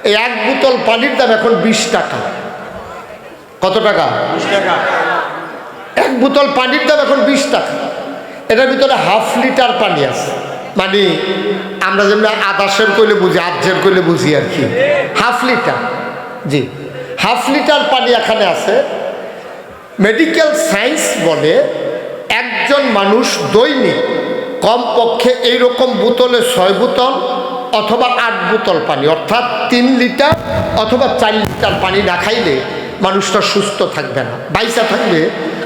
এই এক বোতল পানির দাম এখন 20 টাকা। কত টাকা? 20 টাকা। এক বোতল পানির দাম এখন 20 টাকা। এটার ভিতরে হাফ লিটার পানি আছে, মানে আমরা যেমন আদাসের কইলে বুঝি, আধের কইলে বুঝি আর কি, হাফ লিটার। জি, হাফ লিটার পানি এখানে আছে। মেডিকেল সায়েন্স বলে একজন মানুষ দৈনিক কমপক্ষে এইরকম বোতলে 6 বোতল অথবা 8 বোতল পানি, অর্থাৎ 3 লিটার অথবা 4 লিটার পানি না খাইলে মানুষটা সুস্থ থাকবে না, বাইসা থাকবে,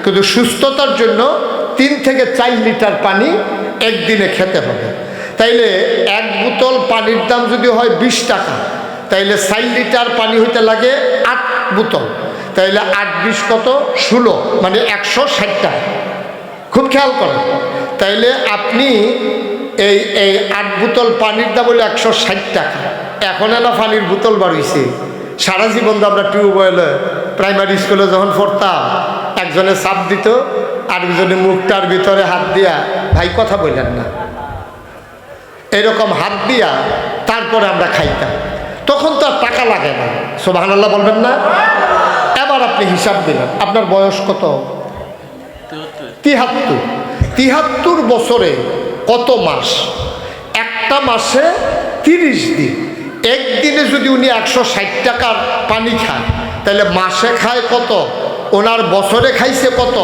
কিন্তু সুস্থতার জন্য 3 থেকে 4 লিটার পানি একদিনে খেতে হবে। তাইলে এক বোতল পানির দাম যদি হয় 20 টাকা, তাইলে 4 লিটার পানি হইতে লাগে 8 বোতল, তাইলে 8 20 কত? 16, মানে 160 টাকা। খুব খেয়াল করেন। তাইলে আপনি এই 8 বোতল পানির দাম হলো 160 টাকা। এখন না পানির বোতল বাড়িয়েছে। সারা জীবন তো আমরা টিউবওয়েলে প্রাইমারি স্কুলে যখন পড়তাম, একজনে চাপ দিত, আরেকজনে মুখটার ভিতরে হাত দিয়া ভাই কথা বললেন না, এরকম হাত দিয়া তারপরে আমরা খাইতাম। তখন তো আর টাকা লাগে না। সুবহানাল্লাহ বলবেন না? এবার আপনি হিসাব দিলেন, আপনার বয়স কত? 73। 73 বছরে কত মাস? একটা মাসে 30 দিন। একদিনে যদি উনি 160 টাকার পানি খায়, তাহলে মাসে খায় কত? ওনার বছরে খাইছে কত?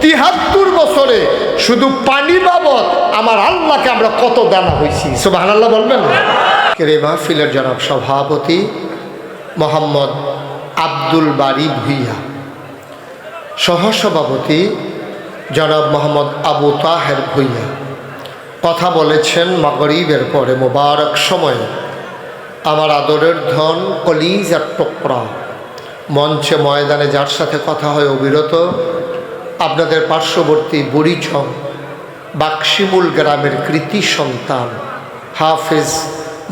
73 বছরে শুধু পানি বাবদ আমার আল্লাহকে আমরা কত দেনা হয়েছি। সুবহানাল্লাহ বলবেন না? রে মাহফিলের জনাব সভাপতি মোহাম্মদ আব্দুল বারী ভুইয়া, সহসভাপতি জনাব মোহাম্মদ আবু তাহের ভুইয়া কথা বলেছেন মাগরিবের পরে মোবারক সময়ে। আমার আদরের ধন, কলিজার টুকরা, মঞ্চে ময়দানে যার সাথে কথা হয় অবিরত, আপনাদের পার্শ্ববর্তী বুড়িচং বাক্সিমুল গ্রামের কৃতি সন্তান হাফেজ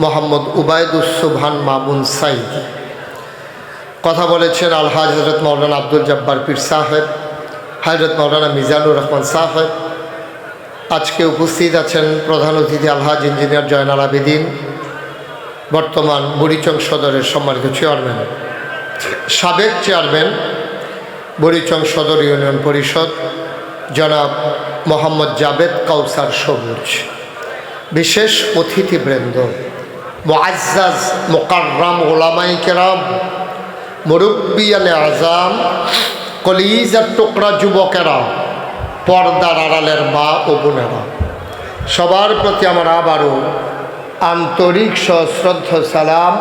মোহাম্মদ উবায়দুস সুবহান মামুন সাইদ। কথা বলেছেন আলহাজ হজরত মৌলানা আব্দুল জব্বার পীর সাহেব, হজরত মৌলানা মিজানুর রহমান সাহেব। আজকে উপস্থিত আছেন প্রধান অতিথি আলহাজ ইঞ্জিনিয়ার জয়নাল আবেদিন, বর্তমান বুড়িচং সদরের সম্মানিত চেয়ারম্যান, সাবেক চেয়ারম্যান বুড়িচং সদর ইউনিয়ন পরিষদ জনাব মোহাম্মদ জাবেদ কাউসার সবুজ, বিশেষ অতিথিবৃন্দ, মুআজ্জাজ মুকাররম উলামায়ে কেরাম, মুরব্বিয়ানে আজাম, কলিজার টুকরা যুবকেরা, পর্দার আড়ালের মা ও বোনেরা, সবার প্রতি আমার আবারও আন্তরিক সশ্রদ্ধ সালাম।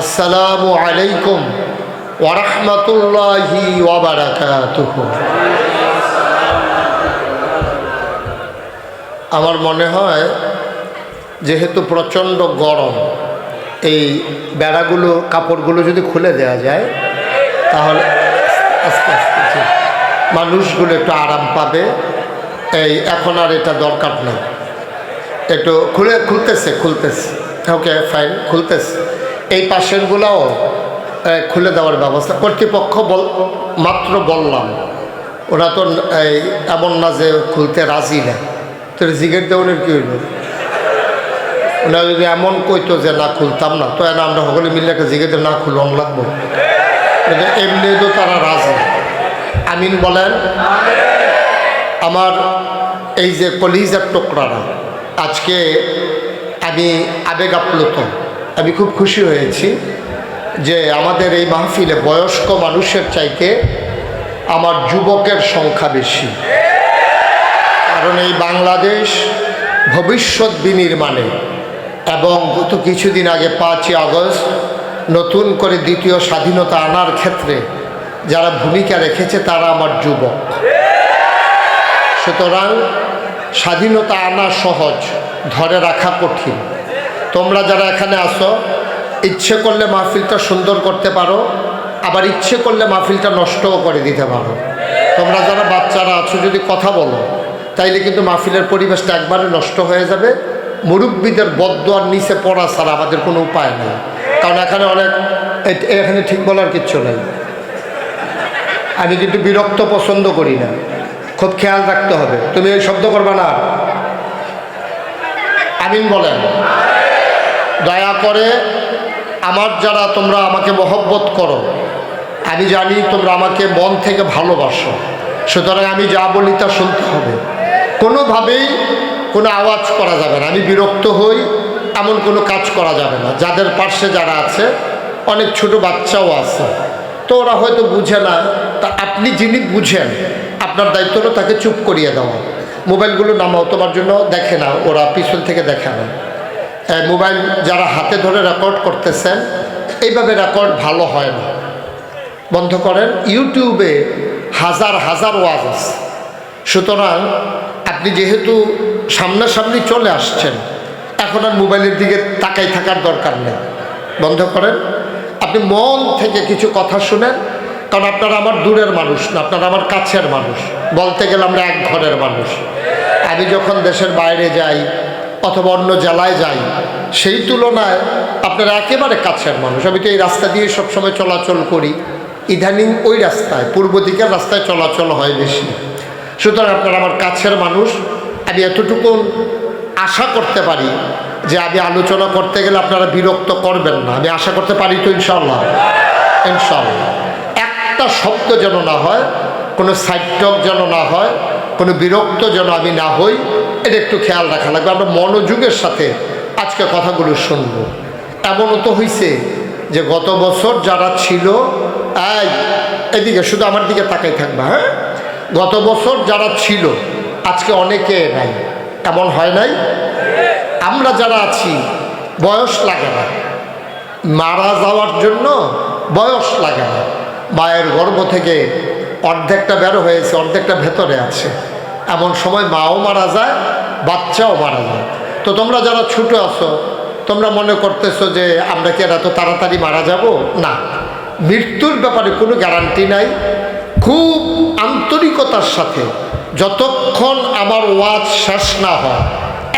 আসসালামু আলাইকুম ওয়া রাহমাতুল্লাহি ওয়া বারাকাতুহু। আমার মনে হয় যেহেতু প্রচণ্ড গরম, এই বেড়াগুলো, কাপড়গুলো যদি খুলে দেওয়া যায় তাহলে আস্তে আস্তে মানুষগুলো একটু আরাম পাবে। এই এখন আর এটা দরকার নেই, একটু খুলতেছে, ওকে ফাইন, খুলতেছে। এই পাশেরগুলোও খুলে দেওয়ার ব্যবস্থা কর্তৃপক্ষ মাত্র বললাম, ওরা তো এই এমন না যে খুলতে রাজি না। তো জিগের দেওয়ানের কী হইল? ওরা যদি এমন কইতো যে না খুলতাম না, তো আমরা সকলে মিলে একটা জিগেতে না খুলন লাগবো, এমনি তো তারা রাজি। আমিন বলেন। আমার এই যে কলিজার টুকরারা, আজকে আমি আবেগ আপ্লুত, আমি খুব খুশি হয়েছি যে আমাদের এই মাহফিলে বয়স্ক মানুষের চাইতে আমার যুবকের সংখ্যা বেশি। কারণ এই বাংলাদেশ ভবিষ্যৎ বিনির্মাণে এবং গত কিছুদিন আগে 5ই আগস্ট নতুন করে দ্বিতীয় স্বাধীনতা আনার ক্ষেত্রে যারা ভূমিকা রেখেছে তারা আমার যুবক। সুতরাং স্বাধীনতা আনা সহজ, ধরে রাখা কঠিন। তোমরা যারা এখানে আসো, ইচ্ছে করলে মাহফিলটা সুন্দর করতে পারো, আবার ইচ্ছে করলে মাহফিলটা নষ্টও করে দিতে পারো। তোমরা যারা বাচ্চারা আছো যদি কথা বলো, তাইলে কিন্তু মাহফিলের পরিবেশটা একবারে নষ্ট হয়ে যাবে। মুরব্বীদের বদদোয়ার নিচে পড়া ছাড়া আমাদের কোনো উপায় নেই। কারণ এখানে ঠিক বলার কিচ্ছু নেই। আমি কিন্তু বিরক্ত পছন্দ করি না, খুব খেয়াল রাখতে হবে। তুমি ওই শব্দ করবা না। আমিন বলেন। দয়া করে আমার যারা তোমরা আমাকে মহব্বত করো, আমি জানি তোমরা আমাকে মন থেকে ভালোবাসো, সুতরাং আমি যা বলি তা শুনতে হবে। কোনোভাবেই কোনো আওয়াজ করা যাবে না, আমি বিরক্ত হই এমন কোনো কাজ করা যাবে না। যাদের পাশে যারা আছে, অনেক ছোট বাচ্চাও আছে, তো ওরা হয়তো বুঝে না, তা আপনি যিনি বুঝেন আপনার দায়িত্ব হলো তাকে চুপ করিয়ে দেওয়া। মোবাইলগুলো নামাও, তোমার জন্য দেখে না, ওরা পিছন থেকে দেখে না। মোবাইল যারা হাতে ধরে রেকর্ড করতেছেন, এইভাবে রেকর্ড ভালো হয় না, বন্ধ করেন। ইউটিউবে হাজার হাজার ওয়াজ আছে, সুতরাং আপনি যেহেতু সামনাসামনি চলে আসছেন, এখন আর মোবাইলের দিকে তাকাই থাকার দরকার নেই, বন্ধ করেন। আপনি মন থেকে কিছু কথা শুনেন, কারণ আপনারা আমার দূরের মানুষ না, আপনারা আমার কাছের মানুষ, বলতে গেলে আমরা এক ঘরের মানুষ। আমি যখন দেশের বাইরে যাই অথবা অন্য জেলায় যাই, সেই তুলনায় আপনারা একেবারে কাছের মানুষ। আমি তো এই রাস্তা দিয়ে সবসময় চলাচল করি, ইদানিং ওই রাস্তায় পূর্ব দিকের রাস্তায় চলাচল হয় বেশি, সুতরাং আপনারা আমার কাছের মানুষ। আমি এতটুকু আশা করতে পারি যে আমি আলোচনা করতে গেলে আপনারা বিরক্ত করবেন না, আমি আশা করতে পারি তো ইনশাল্লাহ। ইনশাল্লাহ একটা শব্দ যেন না হয়, কোনো সাইডটক যেন না হয়, কোনো বিরক্ত যেন আমি না হই, এটা একটু খেয়াল রাখা লাগবে। আমরা মনোযোগের সাথে আজকে কথাগুলো শুনব। এমনও তো হয়েছে যে গত বছর যারা ছিল, এদিকে শুধু আমার দিকে তাকাই থাকবা, হ্যাঁ, গত বছর যারা ছিল আজকে অনেকে নাই, এমন হয় নাই? আমরা যারা আছি বয়স লাগে না, মারা যাওয়ার জন্য বয়স লাগে না। মায়ের গর্ভ থেকে অর্ধেকটা বেরো হয়েছে, অর্ধেকটা ভেতরে আছে, এমন সময় মাও মারা যায়, বাচ্চাও মারা যায়। তো তোমরা যারা ছোটো আছো, তোমরা মনে করতেছো যে আমরা কি এত তাড়াতাড়ি মারা যাব? না, মৃত্যুর ব্যাপারে কোনো গ্যারান্টি নাই। খুব আন্তরিকতার সাথে যতক্ষণ আমার ওয়াজ শেষ না হয়,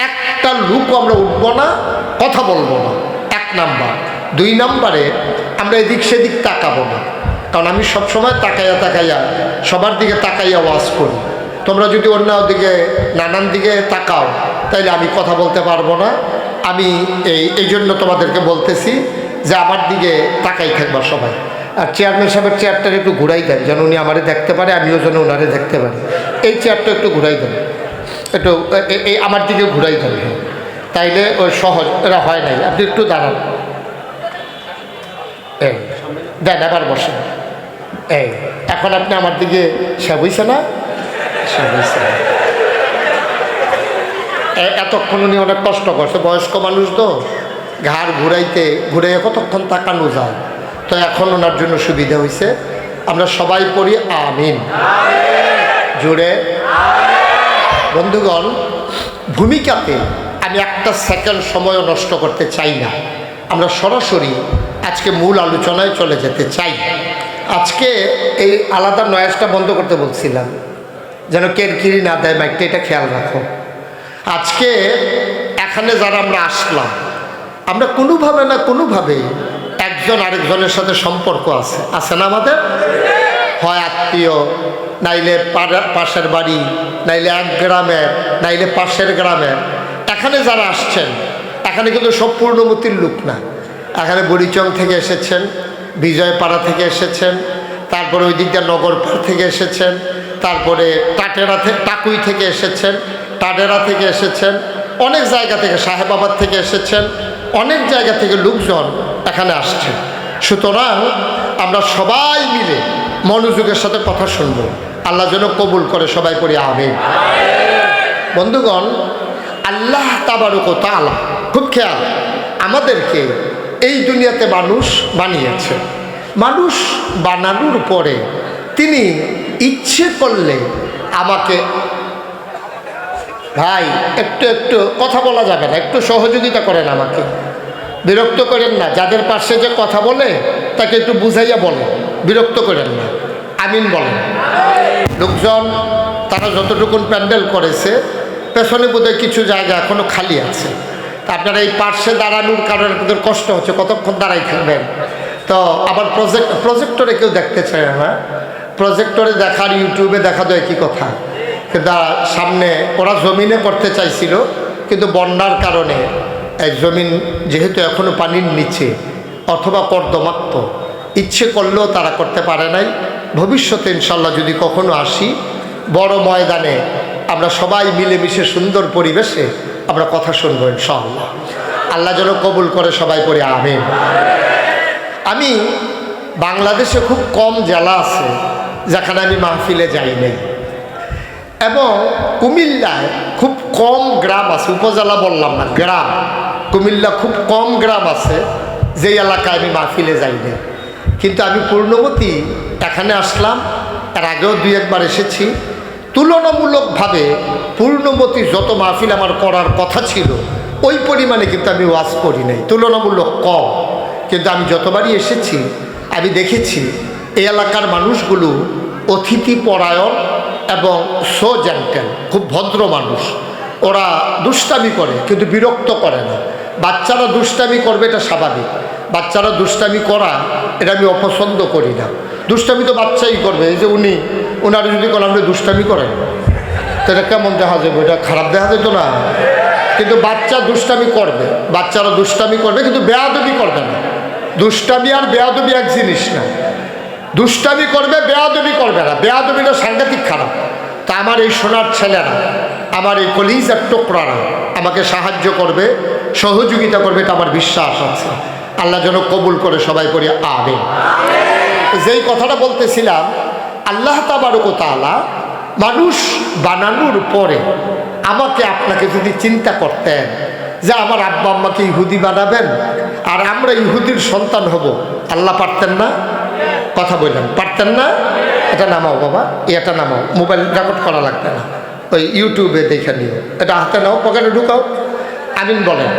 একটা লুক আমরা উঠবো না, কথা বলবো না, 1 নাম্বার। 2 নাম্বারে আমরা এদিক সেদিক তাকাবো না, কারণ আমি সবসময় তাকাইয়া সবার দিকে তাকাইয়া ওয়াজ করি। তোমরা যদি অন্য দিকে নানান দিকে তাকাও, তাইলে আমি কথা বলতে পারবো না। আমি এই জন্য তোমাদেরকে বলতেছি যে আমার দিকে তাকাই থাকবা সবাই। আর চেয়ারম্যান সাহেবের চেয়ারটা একটু ঘুরাই দেন, যেন উনি আমারে দেখতে পারে, আমিও যেন ওনারে দেখতে পারি। এই চেয়ারটা একটু ঘুরাই দেন, একটু এই আমার দিকে ঘুরাই দেন, তাইলে ওই সহজ এরা হয় নাই। আপনি একটু দাঁড়ান, এই দেন, আবার বসেন। এই এখন আপনি আমার দিকে সে বুঝছে না, সে বুঝছে না। এতক্ষণ উনি অনেক কষ্ট করছে, বয়স্ক মানুষ তো, ঘাড় ঘুরে কতক্ষণ তাকানো যায়, তো এখন ওনার জন্য সুবিধা হয়েছে। আমরা সবাই পড়ি আমিন জুড়ে। বন্ধুগণ, ভূমিকাতে আমি একটা সেকেন্ড সময়ও নষ্ট করতে চাই না, আমরা সরাসরি আজকে মূল আলোচনায় চলে যেতে চাই। আজকে এই আলাদা নয়েজটা বন্ধ করতে বলছিলাম, যেন কেরকিরি না দেয় মাইকটা, এটা খেয়াল রাখো। আজকে এখানে যারা আমরা আসলাম, আমরা কোনোভাবে না কোনোভাবে একজন আরেকজনের সাথে সম্পর্ক আছে না আমাদের? হয় আত্মীয়, নাইলে পাশের বাড়ি, নাইলে এক গ্রামের, নাইলে পাশের গ্রামের। এখানে যারা আসছেন, এখানে কিন্তু সব পূর্ণমতির লোক না। এখানে বুড়িচং থেকে এসেছেন, বিজয়পাড়া থেকে এসেছেন, তারপরে ওই দিকটা নগরপাড় থেকে এসেছেন, তারপরে টাকুই থেকে এসেছেন, টাডেরা থেকে এসেছেন, অনেক জায়গা থেকে, সাহেবাবাদ থেকে এসেছেন, অনেক জায়গা থেকে লোকজন এখানে আসছেন। সুতরাং আমরা সবাই মিলে মনোযোগের সাথে কথা শুনব, আল্লাহ যেন কবুল করে, সবাই পড়ি আমিন। বন্ধুগণ, আল্লাহ তাবারক ওয়া তাআলা খুব খেয়াল আমাদেরকে এই দুনিয়াতে মানুষ বানিয়েছে। মানুষ বানানোর পরে তিনি ইচ্ছে করলে আমাকে, ভাই একটু কথা বলা যাবে না, একটু সহযোগিতা করেন, আমাকে বিরক্ত করেন না। যাদের পাশে যে কথা বলে তাকে একটু বুঝাইয়া বলেন, বিরক্ত করেন না, আমিন বলেন। লোকজন তারা যতটুকুন প্যান্ডেল করেছে, পেছনে বোধহয় কিছু জায়গা এখনো খালি আছে। তা আপনারা এই পার্শ্বে দাঁড়ানোর কারণে আপনাদের কষ্ট হচ্ছে, কতক্ষণ দাঁড়াই থাকবেন। তো আবার প্রজেক্টরে কেউ দেখতে চায় না, প্রজেক্টরে দেখার ইউটিউবে দেখা যায় কি কথা। কিন্তু সামনে ওরা জমিনে করতে চাইছিল, কিন্তু বন্যার কারণে জমিন যেহেতু এখনও পানির নিচে, অথবা কর্দমাক্ত, ইচ্ছে করলেও তারা করতে পারে নাই। ভবিষ্যতে ইনশাল্লাহ যদি কখনো আসি, বড় ময়দানে আমরা সবাই মিলেমিশে সুন্দর পরিবেশে আমরা কথা শুনবো ইনশাআল্লাহ। আল্লাহ যেন কবুল করে, সবাই পড়ি আমিন। আমি বাংলাদেশে খুব কম জেলা আছে যেখানে আমি মাহফিলে যাই নাই, এবং কুমিল্লায় খুব কম গ্রাম আছে, উপজেলা বললাম না, গ্রাম। কুমিল্লা খুব কম গ্রাম আছে যেই এলাকায় আমি মাহফিলে যাই নাই। কিন্তু আমি পূর্ণবতী এখানে আসলাম, এর আগেও দুই একবার এসেছি। তুলনামূলকভাবে পূর্ণবতী যত মাহফিল আমার করার কথা ছিল ওই পরিমাণে কিন্তু আমি ওয়াজ করি নাই, তুলনামূলক কম। কিন্তু আমি যতবারই এসেছি আমি দেখেছি এই এলাকার মানুষগুলো অতিথি পরায়ণ এবং সো জেন্টেল, খুব ভদ্র মানুষ। ওরা দুষ্টামি করে কিন্তু বিরক্ত করে না। বাচ্চারা দুষ্টামি করবে এটা স্বাভাবিক, বাচ্চারা দুষ্টামি করা এটা আমি অপছন্দ করি না। দুষ্টামি তো বাচ্চাই করবে। এই যে ওনারা যদি কোনো আপনি দুষ্টামি করেন তো এটা কেমন দেখা যাবে? এটা খারাপ দেখা যেত না? কিন্তু বাচ্চা দুষ্টামি করবে, বাচ্চারা দুষ্টামি করবে কিন্তু বেয়াদবি করবে না। দুষ্টামি আর বেয়াদবি এক জিনিস না। দুষ্টামি করবে, বেয়াদবি করবে না। বেয়াদবিটা সাংঘাতিক খারাপ। তা আমার এই সোনার ছেলেরা, আমার এই কলিজার টুকরারা আমাকে সাহায্য করবে, সহযোগিতা করবে, এটা আমার বিশ্বাস আছে। আল্লাহ যেন কবুল করে, সবাই করি আমিন। যেই কথাটা বলতেছিলাম, আল্লাহ তাবারক ওয়া তাআলা মানুষ বানানোর পরে আমাকে আপনাকে যদি চিন্তা করতেন যে আমার আব্বা আম্মাকে ইহুদি বানাবেন আর আমরা ইহুদির সন্তান হব, আল্লাহ পারতেন না? কথা বললেন, পারতেন না? এটা নামাও বাবা, এটা নামাও, মোবাইল রেকর্ড করা লাগবে না, ওই ইউটিউবে দেখে নিও। এটা হাতে নাও, পকেটে ঢুকাও, আমিন বলেন।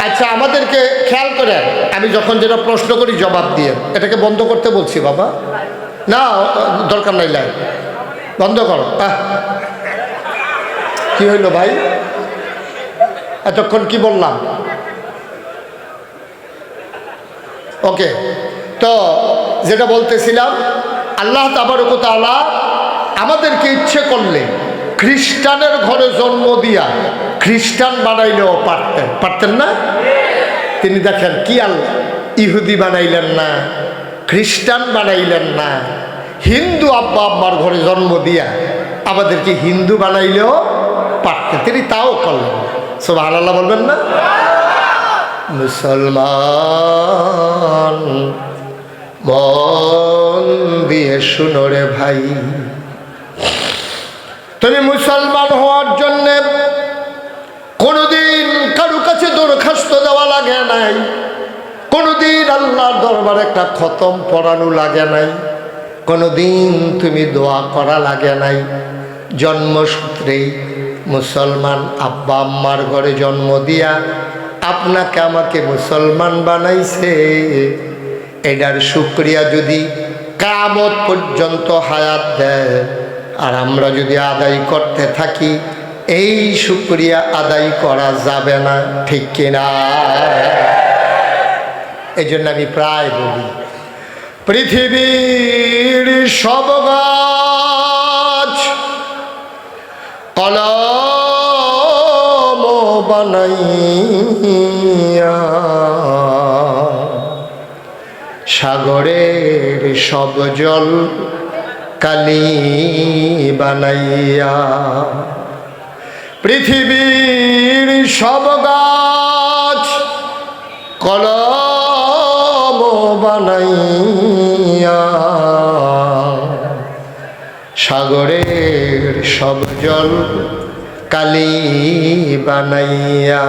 আচ্ছা, আমাদেরকে খেয়াল করেন, আমি যখন যেটা প্রশ্ন করি জবাব দিয়ে, এটাকে বন্ধ করতে বলছি বাবা। না, দরকার নাই, লাইন বন্ধ করো। কি হইল ভাই? এতক্ষণ কি বললাম? ওকে, তো যেটা বলতেছিলাম, আল্লাহ তাবারক ওয়া তাআলা আমাদেরকে ইচ্ছে করলে খ্রিস্টানের ঘরে জন্ম দিয়া খ্রিস্টান বানাইলেও পারতেন, পারতেন না? তিনি দেখেন কি আল্লাহ, ইহুদি বানাইলেন না, খ্রিস্টান বানাইলেন না, হিন্দু আব্বা আব্বার ঘরে জন্ম দিয়া আমাদেরকে হিন্দু বানাইলেও পারতেন, তিনি তাও করলেন। সুবহানাল্লাহ বলবেন না? মুসলমান মন দিয়ে শুনো রে ভাই, তুমি মুসলমান হওয়ার জন্য কোনোদিন কারো কাছে দরখাস্ত দেওয়া লাগে নাই, কোনোদিন আল্লাহর দরবারে একটা খতম পড়ানো লাগে নাই, কোনোদিন তুমি দোয়া করা লাগে নাই। জন্মসূত্রেই মুসলমান আব্বা আম্মার ঘরে জন্ম দিয়া আপনাকে আমাকে মুসলমান বানাইছে। এটার শুকরিয়া যদি কিয়ামত পর্যন্ত হায়াত দেয় আর আমরা যদি আদায় করতে থাকি, এই শুকরিয়া আদায় করা যাবে না, ঠিক কিনা? এই জন্য আমি প্রায় বলি, পৃথিবীর সব গাছ কলম বানাইয়া, সাগরের সব জল কালি বানাইয়া, পৃথিবীর সব গাছ কলম বানাইয়া, সাগরের সব জল কালি বানাইয়া,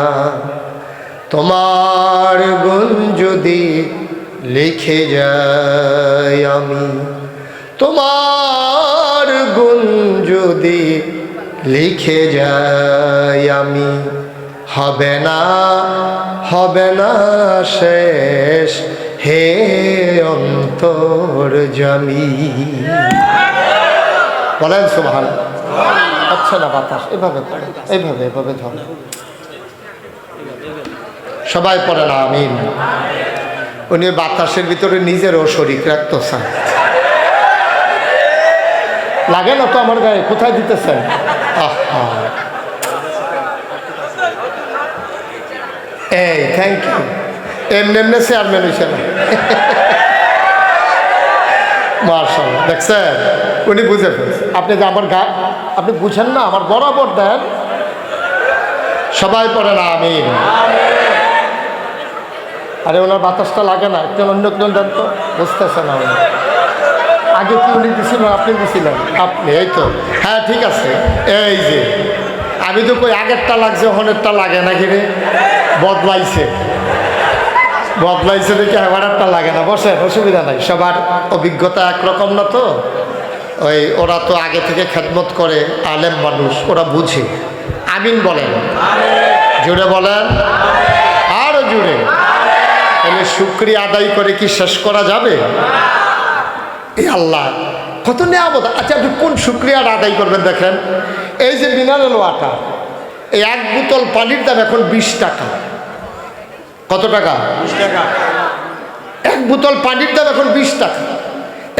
তোমার গুণ যদি লিখে যাই আমি, তোমার গুণ যদি লিখে যাই আমি, হবে না, হবে না শেষ হে অন্তর্যামী। বলেন সুবহানাল্লাহ। আচ্ছা না, বাতাস এভাবে পড়ে, এভাবে এভাবে ধরে, সবাই পড়ে না আমিন। উনি বাতাসের ভিতরে নিজেরও শরীর রাখতে চান, লাগে না তো আমার গায়ে, কোথায় দিতেছেন? এই থ্যাংক ইউ। এমনি এমনি চেয়ারম্যান হয়েছে না। মাশাআল্লাহ, দেখছেন উনি বুঝে ফেলছে। আপনি যে আমার আপনি বুঝেন না, আমার বরাবর দেন, সবাই পড়েন আমিন। আরে ওনার বাতাসটা লাগে না, একজন অন্য একজন দেন তো, বুঝতেছে না উনি। আগে কি উনি দিছিলেন, আপনি দিছিলেন? আপনি, এই তো, হ্যাঁ ঠিক আছে। এই যে আমি তো কই আগেরটা লাগছে, হনেরটা লাগে না, কি রে বদলাইছে বদলাইছে দেখি এবারটা লাগে না। বসেন, অসুবিধা নাই, সবার অভিজ্ঞতা একরকম না তো। ওই ওরা তো আগে থেকে খেদমত করে, আলেম মানুষ, ওরা বুঝে। আমিন বলেন, জুড়ে বলেন, আরো জুড়ে। তাহলে শুকরিয়া আদায় করে কি শেষ করা যাবে? এই আল্লাহ কত নিয়ামত। আচ্ছা, আপনি কোন শুকরিয়াটা আদায় করবেন? দেখেন, এই যে মিনারেল ওয়াটার, এই এক বোতল পানির দাম এখন 20 টাকা। কত টাকা? 20 টাকা। এক বোতল পানির দাম এখন 20 টাকা।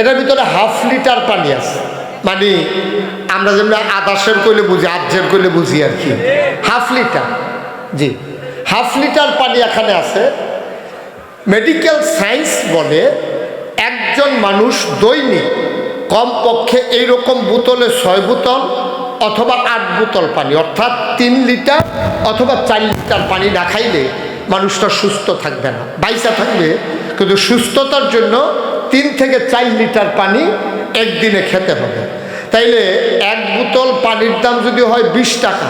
এটার ভিতরে হাফ লিটার পানি আছে। মানে আমরা যেমন আদাশের কইলে বুঝি, আধের কইলে বুঝি আর কি, হাফ লিটার। জি, হাফ লিটার পানি এখানে আছে। মেডিকেল সায়েন্স বলে একজন মানুষ দৈনিক কমপক্ষে এইরকম বোতলে 6 বোতল অথবা 8 বোতল পানি, অর্থাৎ 3 লিটার অথবা 4 লিটার পানি না খাইলে মানুষটা সুস্থ থাকবে না, বাইসা থাকবে। কিন্তু সুস্থতার জন্য 3 থেকে 4 লিটার পানি একদিনে খেতে হবে। তাইলে এক বোতল পানির দাম যদি হয় 20 টাকা,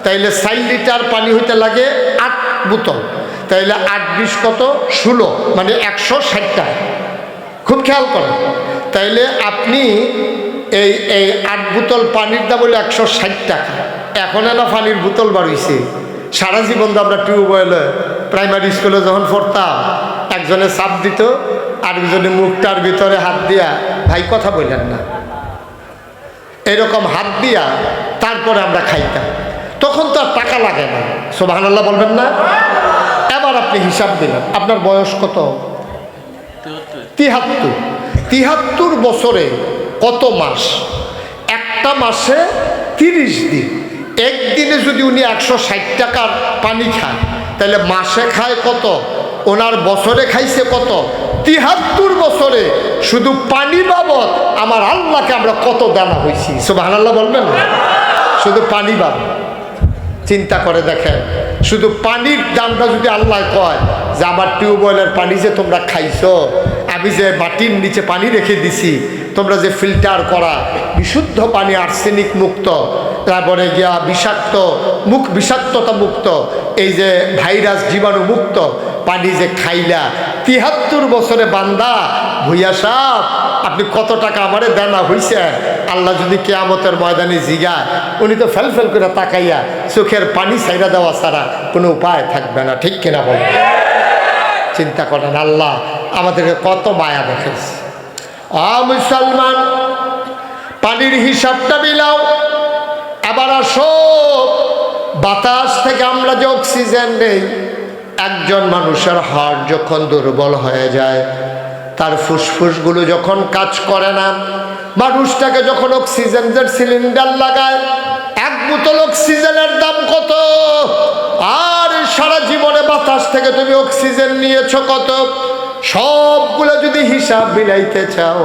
তাইলে 4 লিটার পানি হইতে লাগে 8 বোতল। তাইলে 8-20 কত? 16, মানে 160 টাকা। খুব খেয়াল করেন। তাইলে আপনি এই 8 বোতল পানির দাম হলো 160 টাকা। এখন না পানির বোতল বাড়িয়েছে। সারা জীবন তো আমরা টিউবওয়েলে প্রাইমারি স্কুলে যখন পড়তাম, একজনে চাপ দিত, আরেকজনে মুখটার ভিতরে হাত দিয়া, ভাই কথা বললেন না, এরকম হাত দিয়া তারপরে আমরা খাইতাম। তখন তো আর টাকা লাগে না। সুবহানাল্লাহ বলবেন না? এবার আপনি হিসাব দিলেন, আপনার বয়স কত? 73 বছরে কত মাস? একটা মাসে 30 দিন। একদিনে যদি উনি 160 টাকার পানি খায়, তাহলে মাসে খায় কত? ওনার বছরে খাইছে কত? 73 বছরে শুধু পানি বাবদ আমার আল্লাহকে আমরা কত দেনা হয়েছি। সুবহানাল্লাহ বলবেন না? শুধু পানি বাবদ চিন্তা করে দেখেন। শুধু পানির দামটা যদি আল্লাহ কয় যে আমার টিউবওয়েলের পানি যে তোমরা খাইছো, আমি যে মাটির নিচে পানি রেখে দিছি, তোমরা যে ফিল্টার করা বিশুদ্ধ পানি, আর্সেনিক মুক্ত, তারপরে গিয়া বিষাক্ততা মুক্ত, এই যে ভাইরাস জীবাণু মুক্ত পানি যে খাইলা, 73 বছরে বান্দা ভুইয়া সাহ, আপনি কত টাকা আমারে দেনা হইছে? আল্লাহ যদি কিয়ামতের ময়দানে জিগায়, উনি তো ফেল ফেল করে তাকাইয়া চোখের পানি ছাইরা দেওয়া ছাড়া কোনো উপায় থাকবে না। ঠিক কিনা বলেন? চিন্তা করেন, আল্লাহ আমাদেরকে কত মায়া দেখেছে। মুসলমান, পানির হিসাবটা মিলাও। আবার আসো, বাতাস থেকে আমরা যে অক্সিজেন নেই, একজন মানুষের হার্ট যখন দুর্বল হয়ে যায়, তার ফুসফুসগুলো যখন কাজ করে না, মানুষটাকে যখন অক্সিজেনের সিলিন্ডার লাগায়, 1 বোতল অক্সিজেনের দাম কত? আর সারা জীবনে বাতাস থেকে তুমি অক্সিজেন নিয়েছো কত? সবগুলো যদি হিসাব মিলাইতে চাও,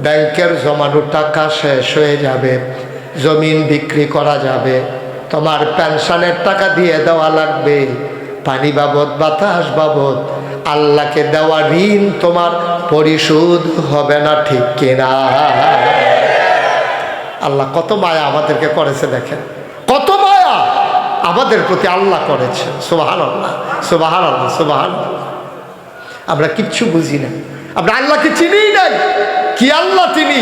ব্যাংকের জমানো টাকা শেষ হয়ে যাবে, জমিন বিক্রি করা যাবে, তোমার পেনশনের টাকা দিয়ে দেওয়া লাগবে, পানি বাবদ, বাতাস বাবদ আল্লাহকে দেওয়া ঋণ তোমার পরিশোধ হবে না। ঠিক কিনা? আল্লাহ কত মায়া আমাদেরকে করেছে, দেখেন কত মায়া আমাদের প্রতি আল্লাহ করেছে। সুবহানাল্লাহ, সুবহানাল্লাহ, সুবহানাল্লাহ। আমরা কিচ্ছু বুঝি না, আমরা আল্লাহকে চিনি নাই। কি আল্লাহ তিনি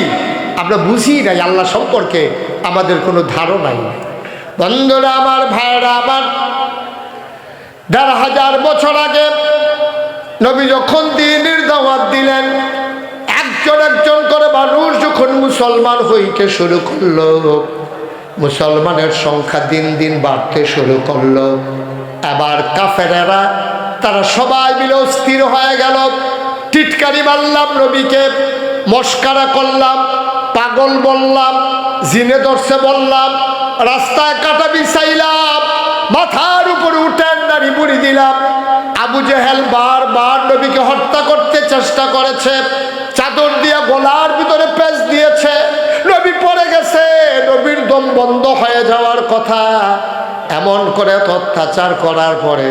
আমরা বুঝি নাই, আল্লাহ সম্পর্কে আমাদের কোনো ধারণাই নাই। বন্ধুরা আমার, ভাইরা আমার, ১৫০০ বছর আগে নবী যখন দ্বীনের দাওয়াত দিলেন, একজন একজন করে মানুষ যখন মুসলমান হইতে শুরু করলো, মুসলমানের সংখ্যা দিন দিন বাড়তে শুরু করলো। এবার কাফেরেরা তারা সবাই মিলে অস্থির হয়ে গেল। টিটকারি মারলাম নবীকে, মস্কারা করলাম, পাগল বললাম, জিনে ধরছে বললাম, রাস্তায় কাটা বিছাইলাম, মাথার উপরে উঠেন নারী বুড়ি দিলাম। আবু জেহেল বারবার নবীকে হত্যা করতে চেষ্টা করেছে, চাদর দিয়ে গলার ভিতরে পেঁচ দিয়েছে, নবী পড়ে গেছে, নবীর দম বন্ধ হয়ে যাওয়ার কথা। এমন করে অত্যাচার করার পরে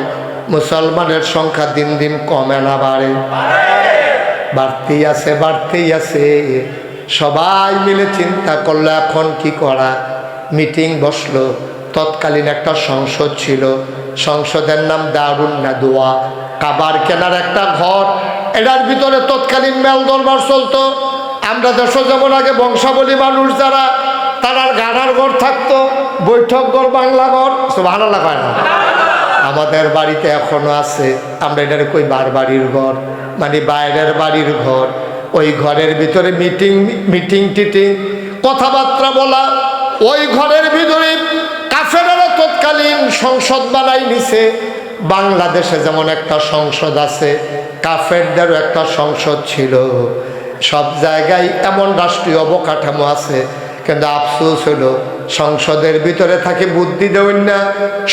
মুসলমানের সংখ্যা দিন দিন কমে না বাড়ে? বাড়তেই আছে, বাড়তেই আছে। সবাই মিলে চিন্তা করলো এখন কি করা। মিটিং বসলো। তৎকালীন একটা সংসদ ছিল, সংসদের নাম দারুন নাদওয়া, কাবার কেনার একটা ঘর। এটার ভিতরে তৎকালীন মেল দরবার চলতো। আমরা দেশে যেমন আগে বংশাবলী মানুষ যারা, তারার গাড়ার ঘর থাকতো, বৈঠক ঘর, বাংলা ঘর, সুবহানাল্লাহ কয় না? আমাদের বাড়িতে এখনো আছে। আমরা এটারে কই বাড়ির ঘর, মানে বাইরের বাড়ির ঘর। ওই ঘরের ভিতরে মিটিং টিটিং কথাবার্তা বলা। ওই ঘরের ভিতরে কাফেরেরা তৎকালীন সংসদ বানাই নিছে। বাংলাদেশে যেমন একটা সংসদ আছে, কাফেরদেরও একটা সংসদ ছিল। সব জায়গায় এমন রাষ্ট্রীয় অবকাঠামো আছে, কিন্তু আফসোস হলো সংসদের ভিতরে থাকে বুদ্ধি দেবেন না,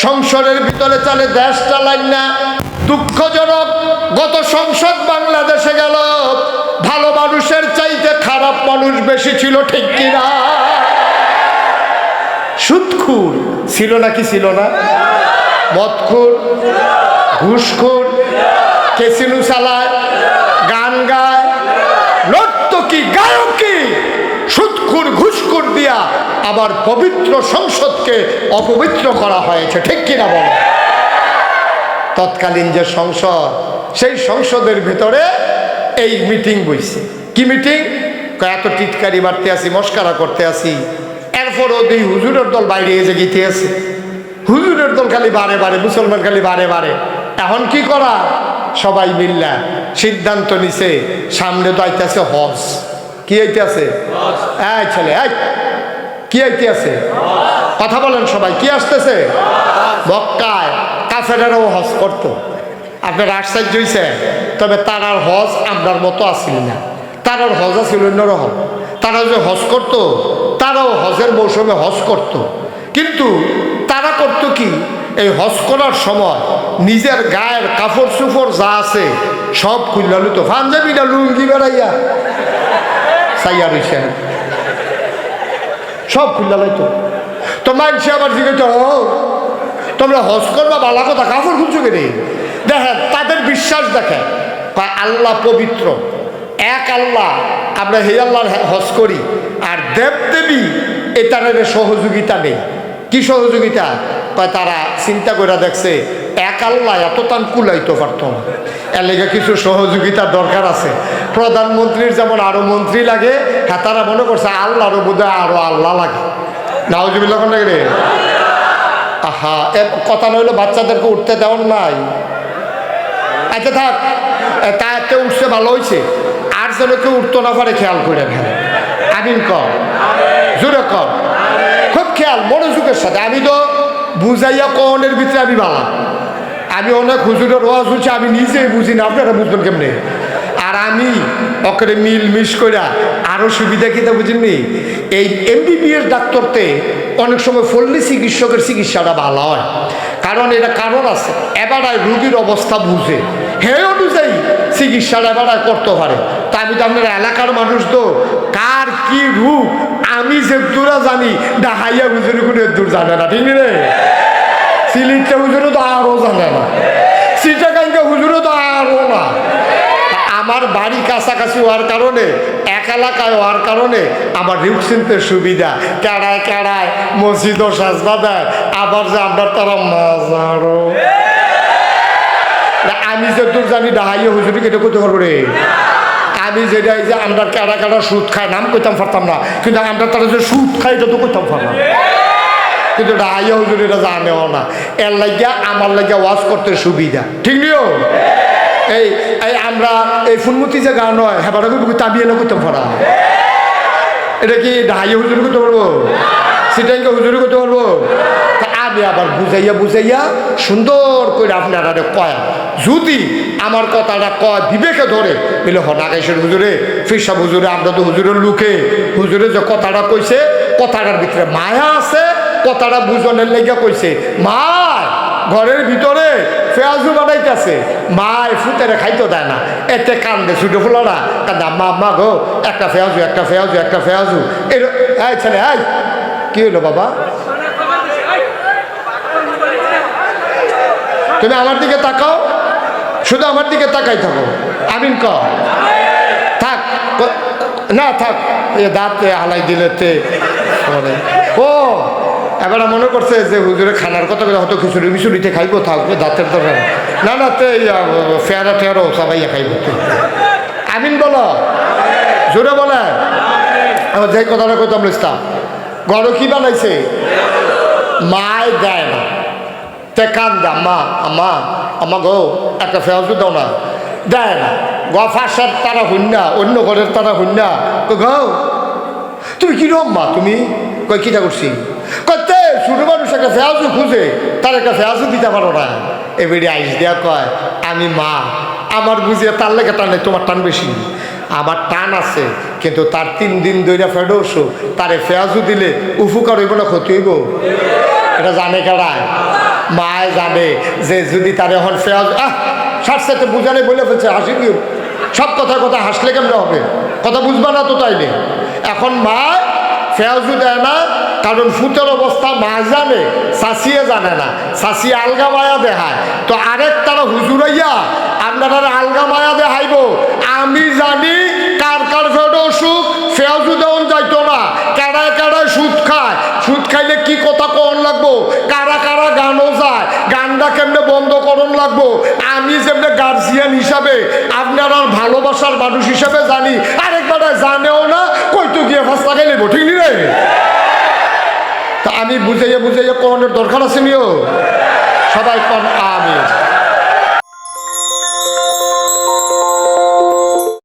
সংসদের ভিতরে চলে দেশ চালান না। দুঃখজনক, গত সংসদ বাংলাদেশে গেল, ভালো মানুষের চাইতে খারাপ মানুষ বেশি ছিল, ঠিক কিনা? সুদখোর ছিল নাকি ছিল না? মদখোর, ঘুষখোর, ক্যাসিনো চালায়, গান গায়, নর্তকী, গায়কী, সুদখোর, ঘুষখোর দিয়া আবার পবিত্র সংসদকে অপবিত্র করা হয়েছে, ঠিক কিনা বল? তৎকালীন যে সংসদ, সেই সংসদের ভিতরে এই মিটিং বইছে। কি মিটিং? এত টিটকারি মারতে আসি, মস্কারা করতে আসি, এরপর ওই হুজুরের দল বাইরে এসে গিতে আছে। হুজুরের দল খালি বারে বারে, মুসলমান খালি বারে বারে। এখন কি করা? সবাই মিল্লা সিদ্ধান্ত নিছে, সামনে তো আইতেছে হজ। কি আইতে আছে? এই ছেলে, এই কি আইতে আছে? কথা বলেন সবাই, কি আসতেছে? মক্কায় কাফেরেরাও হজ করতো। আপনার আশ্চর্য হইছে, তবে তারার হজ আমরার মতো আসিল না। তারার হজ আছিল অন্যরকম। তারা যে হজ করতো, তারাও হজের মৌসুমে হজ করত। কিন্তু তারা করতো কি, এই হজ করার সময় নিজের গায়ের কাপড় চুপড় যা আছে সব খুললা লুতো, পাঞ্জাবিটা লুঙ্গি বেড়াইয়া চাইয়া রয়েছে, সব খুললা লইতো। তো মানুষ আবার জিজ্ঞেস, তোমরা হজ করবা, বালা কথা, কাপড় খুলছো কেন? দেখেন তাদের বিশ্বাস, দেখেন আল্লাহ পবিত্র, এক আল্লাহ, আমরা হে আল্লাহর হজ করি। আর দেবদেবী এটার সহযোগিতা নেই। কি সহযোগিতা? তারা চিন্তা করে দেখছে এক আল্লাহ এত তান কুলাইতে পারত না, এর লেগে কিছু সহযোগিতার দরকার আছে। প্রধানমন্ত্রীর যেমন আরো মন্ত্রী লাগে, হ্যাঁ তারা মনে করছে আল্লাহরও বোধহয় আরো আল্লাহ লাগে। নাউজুবিল্লাহ লাগে। আহা, কথা নইলো বাচ্চাদেরকে উঠতে দেওয়ার নাই। আচ্ছা থাক, তাতে উঠছে ভালো হয়েছে। আর যেন কেউ উঠতো না পারে খেয়াল করে ফেলে। আমিন কর, জোরে কর, খুব খেয়াল মনোযোগের সাথে। আমি তো বুঝাইয়া কনের ভিতরে আমি বালা, আমি অনেক হুজুরের ওয়াজ হচ্ছে, আমি নিজেই বুঝি না, আপনারা বুঝবেন কেমনে? আর আমি ওকে মিল মিস করে আরো সুবিধা কিতা বুঝিনি। এই MBBS ডাক্তারতে অনেক সময় ফল্লি চিকিৎসকের চিকিৎসাটা ভালো হয়, কারণ এটা কারণ আছে। এবারায় রুগীর অবস্থা বুঝে, হে অনুযায়ী চিকিৎসাটা এবারায় করতে পারে। তা আমি তো আপনার এলাকার মানুষ, তো কার কি রূপ আমি যে দূরা জানি, ডাহাইয়া হুজুর কোনো দূর জানে না, ঠিক রে? সিলিটটা হুজুরও তো আরও জানে না, সিটাকাঙ্কা হুজুরও তো আরও না। আমার বাড়ি কাছাকাছি হওয়ার কারণে, এক এলাকায় হওয়ার কারণে আমার রিউক চিনতে সুবিধা। কেড়ায় কেড়ায় মসজিদও সাজবা দেয়, আবার যে আমরা তারা মাজারও। আমি যে দূর জানি ডাহাইয়া হুজুরকে এটা করতে পারবো রে। আমি যেটা এই যে আমরা কেড়া কেড়া সুদ খাই, নাম করতাম পারতাম না, কিন্তু আমরা তারা যে সুদ খাই এটা তো করতাম পারলাম। কিন্তু ডাহাইয়া হুজুর এটা জানেও না, এর লাগিয়া আমার লাগিয়া ওয়াজ করতে সুবিধা, ঠিক নিও। এই এই আমরা এই ফুলমতি যে গান হয়, হ্যাঁ তাবি এনে করতে পারা, এটা কি ডাহাইয়া হুজুর করতে পারবো? সিটাইকে হুজুর করতে পারবো? আমি আবার বুঝাইয়া বুঝাইয়া সুন্দর করে আপনারা কয়া, যদি আমার কথাটা কয় বিবেকে ধরে বলে নাগেশ্বর হুজুরে, ফিরসাব হুজুরে, আমরা তো হুজুরের লুকে, হুজুরে যে কথাটা কইছে কথাটার ভিতরে মায়া আছে, কথাটা বুঝনের লেগে কইছে। মা ঘরের ভিতরে পেঁয়াজু বানাইতেছে, মায় ফুতেরে খাইতে দেয় না, এতে কান্দে ছুটো ফুলারা কান্দে, আম্মা আম্মা গো একটা পেঁয়াজু একটা পেঁয়াজু একটা পেঁয়াজু। এই ছেলে এই কি হলো বাবা, তুমি আমার দিকে তাকাও, শুধু আমার দিকে তাকাই থাকো, আমিন ক থাক না থাক, এ দাঁতে হালাই দিলেতে ও এবার মনে করছে যে হুজুরে খানার কথা বলে হয়তো খিচুড়ি মিচুড়িতে খাইবো, থাকবে দাঁতের দরকার না, না তে ফেয়ারা টেয়ারও সবাই খাইব। আমিন বলো, জোরে বলে। যে কথাটা কইতাম ইসলাম, গড় কি বানাইছে, মায় দেয় না, তে কান্দা আম্মা আম্মা আম্মা গো একটা ফেয়াজু দাও না, দেয় না। গফাসার তারা হইনা, অন্য ঘরের তারা হইনা, গো তুমি কিরম মা তুমি, কই কিটা করছি, কতে ছোট মানুষ একটা ফেয়াজু খুঁজে তার একটা ফেয়াজু দিতে পারো না। এবারে আইস দেয়া কয় আমি মা, আমার বুঝিয়ে তার লেগে টান নেই, তোমার টান বেশি, আমার টান আছে, কিন্তু তার 3 দিন ধরে ফেডোসো তারে ফেয়াজু দিলে উপকার হইব না ক্ষতি হইব, এটা জানে কেডায়, মায় জানে যে যদি তার এখন ফেয়াজ সার সাথে বুঝালে বলে ফেলছে, হাসি কি সব কথা কথা হাসলে কেমন হবে, কথা বুঝবা না তো তাইলে। এখন মা ফেয়াজু দেয় না, কারণ ফুটের অবস্থা মা জানে, শাসিয়ে জানে না, শাসিয়ে আলগা মায়া দেখায়, তো আরেক তারা হুজুরাইয়া আপনারা আলগা মায়া দেখাইব। আমি জানি কার কার ফেড অসুখ, ফেয়াজু দেওয়ান যাইতো না, কারায় কারায় সুদ খায়, সুদ খাইলে কি কথা কন লাগবো, কারা কারা গানও যায়, গানটা কেমনে বন্ধ করন লাগবো, আমি যেমনি গার্জিয়ান হিসাবে আপনারা ভালোবাসার মানুষ হিসাবে জানি, আরেকবারে জানেও না, কইতো গিয়ে ফাঁসটা খাইলে ঠিক নি রে। তা আমি বুঝাইয়া বুঝাইয়া কোনের দরকার আছে নিও, সবাই কন আমি।